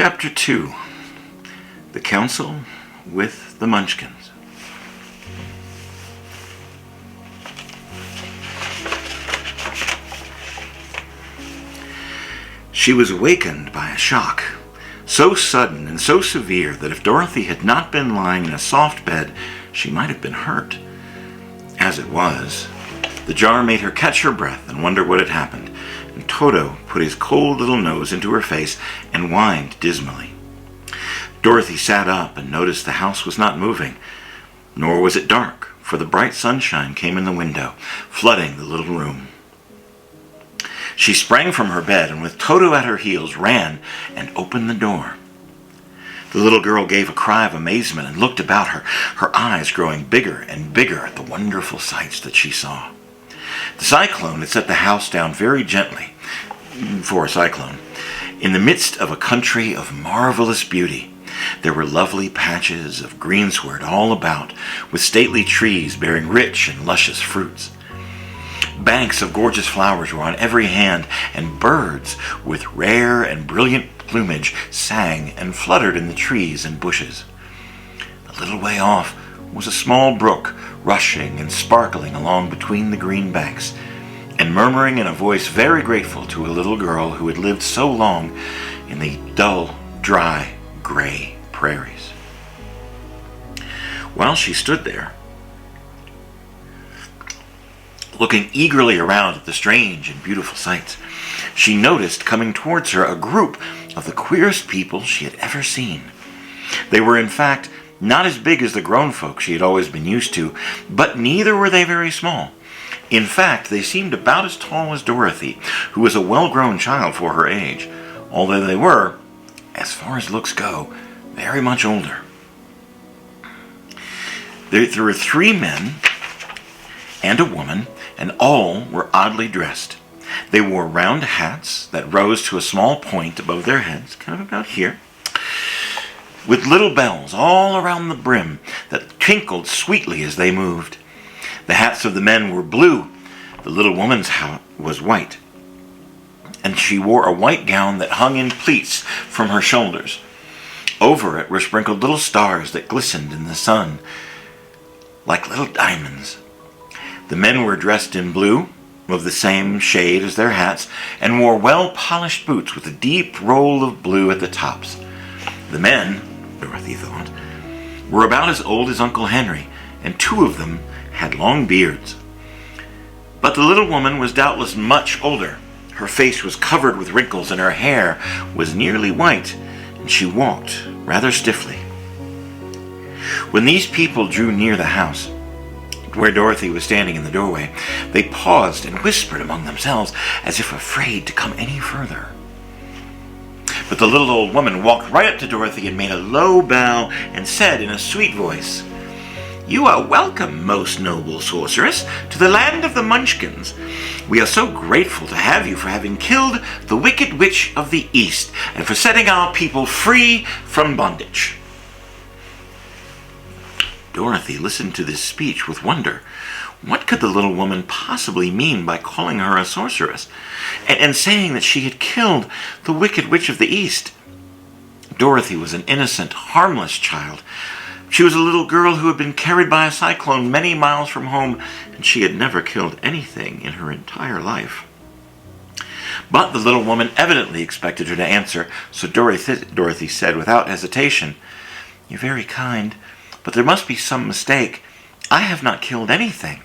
Chapter 2. The Council with the Munchkins. She was awakened by a shock, so sudden and so severe that if Dorothy had not been lying in a soft bed, she might have been hurt. As it was, the jar made her catch her breath and wonder what had happened, and Toto put his cold little nose into her face and whined dismally. Dorothy sat up and noticed the house was not moving, nor was it dark, for the bright sunshine came in the window, flooding the little room. She sprang from her bed and with Toto at her heels ran and opened the door. The little girl gave a cry of amazement and looked about her, her eyes growing bigger and bigger at the wonderful sights that she saw. The cyclone had set the house down very gently, for a cyclone, in the midst of a country of marvelous beauty. There were lovely patches of greensward all about, with stately trees bearing rich and luscious fruits. Banks of gorgeous flowers were on every hand, and birds with rare and brilliant plumage sang and fluttered in the trees and bushes. A little way off was a small brook, rushing and sparkling along between the green banks, and murmuring in a voice very grateful to a little girl who had lived so long in the dull, dry, gray prairies. While she stood there, looking eagerly around at the strange and beautiful sights, she noticed coming towards her a group of the queerest people she had ever seen. They were, in fact, not as big as the grown folk she had always been used to, but neither were they very small. In fact, they seemed about as tall as Dorothy, who was a well-grown child for her age, although they were, as far as looks go, very much older. There were 3 men and a woman, and all were oddly dressed. They wore round hats that rose to a small point above their heads, kind of about here, with little bells all around the brim that tinkled sweetly as they moved. The hats of the men were blue. The little woman's hat was white, and she wore a white gown that hung in pleats from her shoulders. Over it were sprinkled little stars that glistened in the sun like little diamonds. The men were dressed in blue, of the same shade as their hats, and wore well-polished boots with a deep roll of blue at the tops. The men, Dorothy thought, were about as old as Uncle Henry, and 2 of them had long beards. But the little woman was doubtless much older. Her face was covered with wrinkles, and her hair was nearly white, and she walked rather stiffly. When these people drew near the house, where Dorothy was standing in the doorway, they paused and whispered among themselves as if afraid to come any further. But the little old woman walked right up to Dorothy and made a low bow and said in a sweet voice, "You are welcome, most noble sorceress, to the land of the Munchkins. We are so grateful to have you for having killed the wicked witch of the East and for setting our people free from bondage." Dorothy listened to this speech with wonder. What could the little woman possibly mean by calling her a sorceress and saying that she had killed the wicked witch of the East? Dorothy was an innocent, harmless child. She was a little girl who had been carried by a cyclone many miles from home, and she had never killed anything in her entire life. But the little woman evidently expected her to answer, so Dorothy said without hesitation, "You're very kind, but there must be some mistake. I have not killed anything."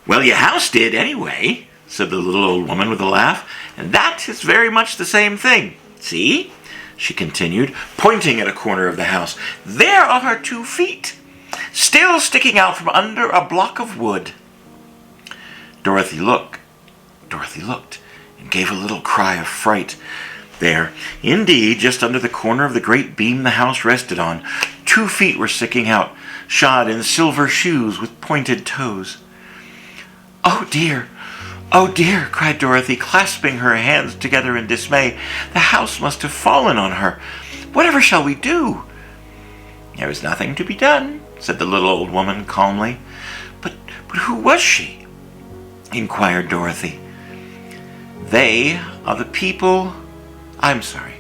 "Well, your house did anyway," said the little old woman with a laugh, "and that is very much the same thing. See?" she continued, pointing at a corner of the house. "There are her 2 feet, still sticking out from under a block of wood." Dorothy looked and gave a little cry of fright. There, indeed, just under the corner of the great beam the house rested on, 2 feet were sticking out, shod in silver shoes with pointed toes. "Oh dear! Oh dear!" cried Dorothy, clasping her hands together in dismay. "The house must have fallen on her. Whatever shall we do?" "There is nothing to be done," said the little old woman calmly. But who was she?" inquired Dorothy. "They are the people I'm sorry,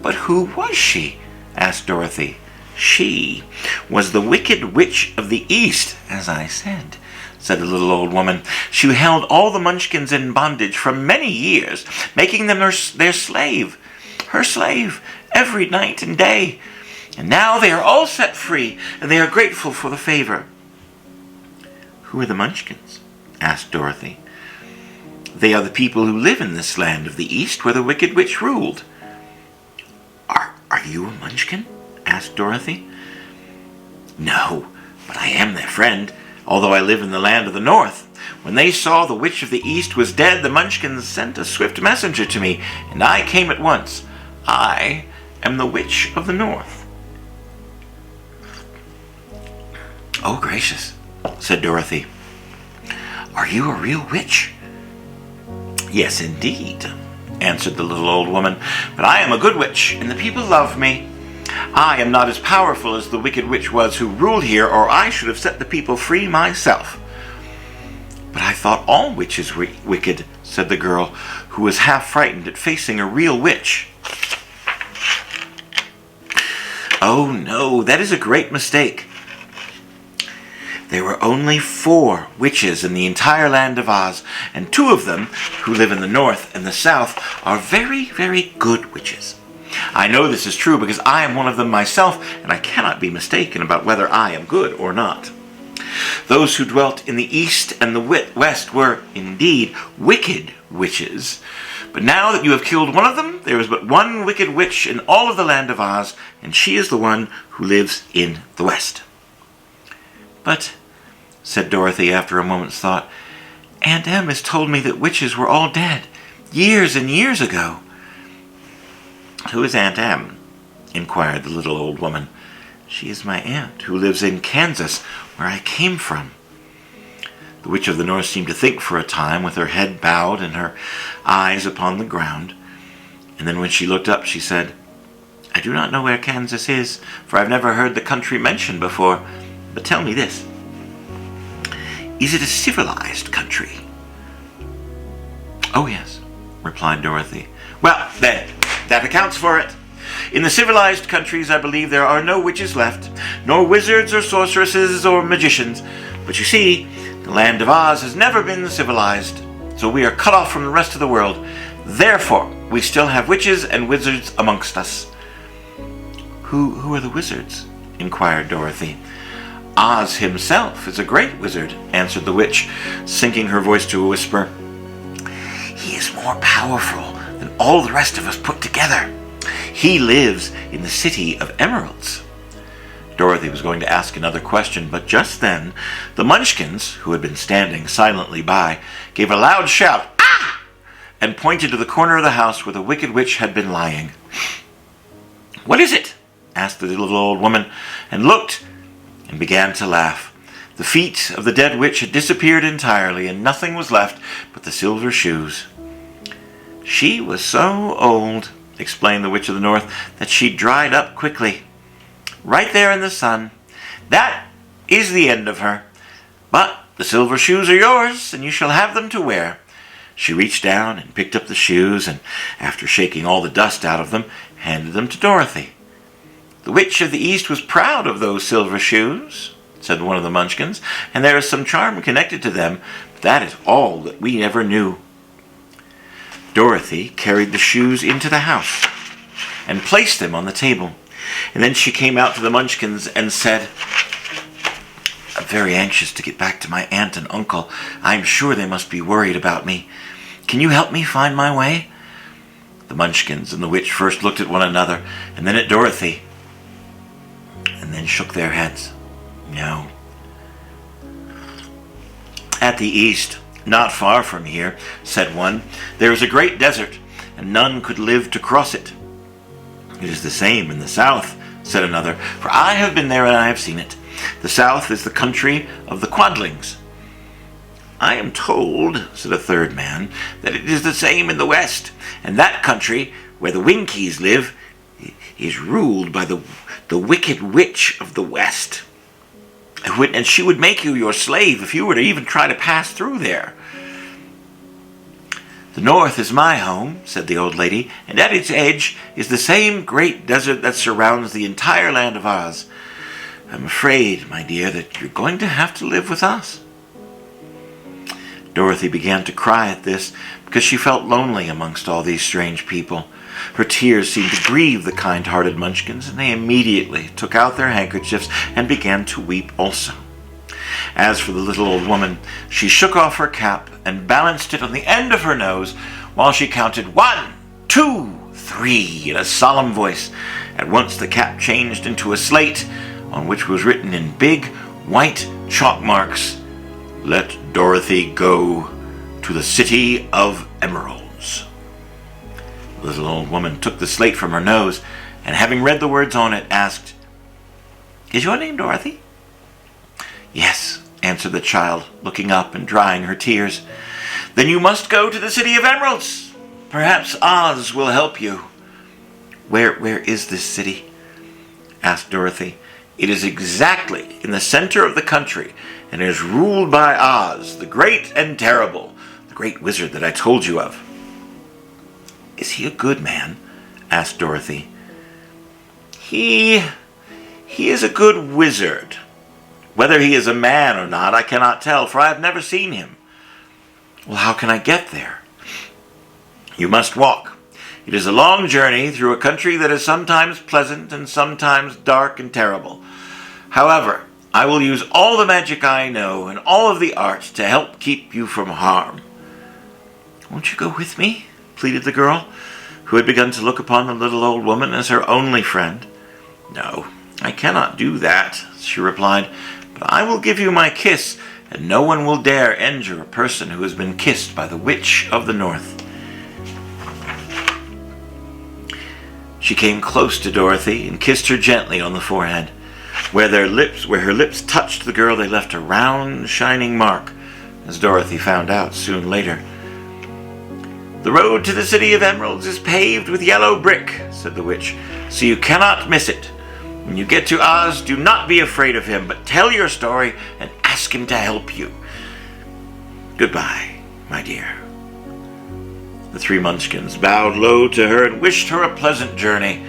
but who was she? Asked Dorothy. She was the Wicked Witch of the East, as I said the little old woman. She held all the Munchkins in bondage for many years, making them their slave, her slave, every night and day. And now they are all set free, and they are grateful for the favor. Who are the Munchkins? Asked Dorothy. They are the people who live in this land of the East where the Wicked Witch ruled. Are you a Munchkin? Asked Dorothy. No, but I am their friend, although I live in the land of the North. When they saw the Witch of the East was dead, the Munchkins sent a swift messenger to me, and I came at once. I am the Witch of the North. Oh, gracious, said Dorothy. Are you a real witch? Yes, indeed, answered the little old woman, but I am a good witch, and the people love me. I am not as powerful as the Wicked Witch was who ruled here, or I should have set the people free myself. But I thought all witches were wicked, said the girl, who was half frightened at facing a real witch. Oh no, that is a great mistake. There were only 4 witches in the entire land of Oz, and 2 of them, who live in the North and the South, are very, very good witches. I know this is true because I am one of them myself, and I cannot be mistaken about whether I am good or not. Those who dwelt in the East and the West were, indeed, wicked witches. But now that you have killed one of them, there is but one wicked witch in all of the land of Oz, and she is the one who lives in the West. But, said Dorothy after a moment's thought, Aunt Em has told me that witches were all dead, years and years ago. Who is Aunt Em? Inquired the little old woman. She is my aunt, who lives in Kansas, where I came from. The Witch of the North seemed to think for a time, with her head bowed and her eyes upon the ground. And then when she looked up, she said, I do not know where Kansas is, for I've never heard the country mentioned before. But tell me this. Is it a civilized country? Oh, yes, replied Dorothy. Well, then, that accounts for it. In the civilized countries, I believe there are no witches left, nor wizards or sorceresses or magicians. But you see, the land of Oz has never been civilized, so we are cut off from the rest of the world. Therefore, we still have witches and wizards amongst us. Who are the wizards? Inquired Dorothy. Oz himself is a great wizard, answered the witch, sinking her voice to a whisper. He is more powerful than all the rest of us put together. He lives in the City of Emeralds. Dorothy was going to ask another question, but just then the Munchkins, who had been standing silently by, gave a loud shout, Ah! And pointed to the corner of the house where the Wicked Witch had been lying. What is it? Asked the little old woman, and looked and began to laugh. The feet of the dead witch had disappeared entirely, and nothing was left but the silver shoes. She was so old, explained the Witch of the North, that she dried up quickly. Right there in the sun. That is the end of her. But the silver shoes are yours, and you shall have them to wear. She reached down and picked up the shoes, and after shaking all the dust out of them, handed them to Dorothy. The Witch of the East was proud of those silver shoes, said one of the Munchkins, and there is some charm connected to them, but that is all that we ever knew. Dorothy carried the shoes into the house and placed them on the table, and then she came out to the Munchkins and said, I'm very anxious to get back to my aunt and uncle. I'm sure they must be worried about me. Can you help me find my way? The Munchkins and the witch first looked at one another, and then at Dorothy, and then shook their heads. No. At the east, not far from here, said one, there is a great desert, and none could live to cross it. It is the same in the south, said another, for I have been there and I have seen it. The south is the country of the Quadlings. I am told, said a third man, that it is the same in the west, and that country, where the Winkies live, is ruled by the Wicked Witch of the West. And she would make you your slave if you were to even try to pass through there. "The north is my home," said the old lady, "and at its edge is the same great desert that surrounds the entire land of Oz. I'm afraid, my dear, that you're going to have to live with us." Dorothy began to cry at this because she felt lonely amongst all these strange people. Her tears seemed to grieve the kind-hearted Munchkins, and they immediately took out their handkerchiefs and began to weep also. As for the little old woman, she shook off her cap and balanced it on the end of her nose while she counted 1, 2, 3 in a solemn voice. At once the cap changed into a slate on which was written in big white chalk marks, "Let Dorothy go to the City of Emeralds." The little old woman took the slate from her nose, and having read the words on it, asked, "Is your name Dorothy?" "Yes," answered the child, looking up and drying her tears. "Then you must go to the City of Emeralds. Perhaps Oz will help you." Where is this city?" asked Dorothy. "It is exactly in the center of the country, and is ruled by Oz, the great and terrible, the great wizard that I told you of." "Is he a good man?" asked Dorothy. He is a good wizard. Whether he is a man or not, I cannot tell, for I have never seen him." "Well, how can I get there?" "You must walk. It is a long journey through a country that is sometimes pleasant and sometimes dark and terrible. However, I will use all the magic I know and all of the arts to help keep you from harm." "Won't you go with me?" pleaded the girl, who had begun to look upon the little old woman as her only friend. "No, I cannot do that," she replied, "but I will give you my kiss, and no one will dare injure a person who has been kissed by the Witch of the North." She came close to Dorothy and kissed her gently on the forehead. Where her lips touched the girl, they left a round, shining mark, as Dorothy found out soon later. "The road to the City of Emeralds is paved with yellow brick," said the witch, "so you cannot miss it. When you get to Oz, do not be afraid of him, but tell your story and ask him to help you. Goodbye, my dear." The 3 Munchkins bowed low to her and wished her a pleasant journey,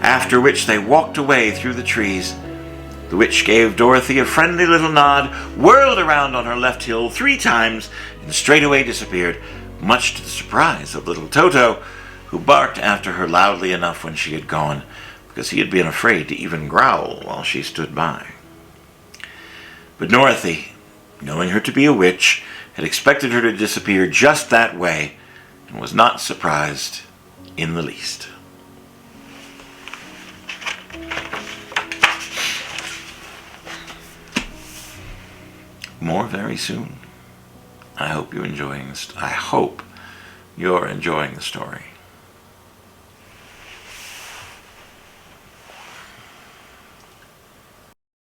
after which they walked away through the trees. The witch gave Dorothy a friendly little nod, whirled around on her left heel 3 times, and straightway disappeared, much to the surprise of little Toto, who barked after her loudly enough when she had gone, because he had been afraid to even growl while she stood by. But Dorothy, knowing her to be a witch, had expected her to disappear just that way, and was not surprised in the least. More very soon. I hope you're enjoying the story.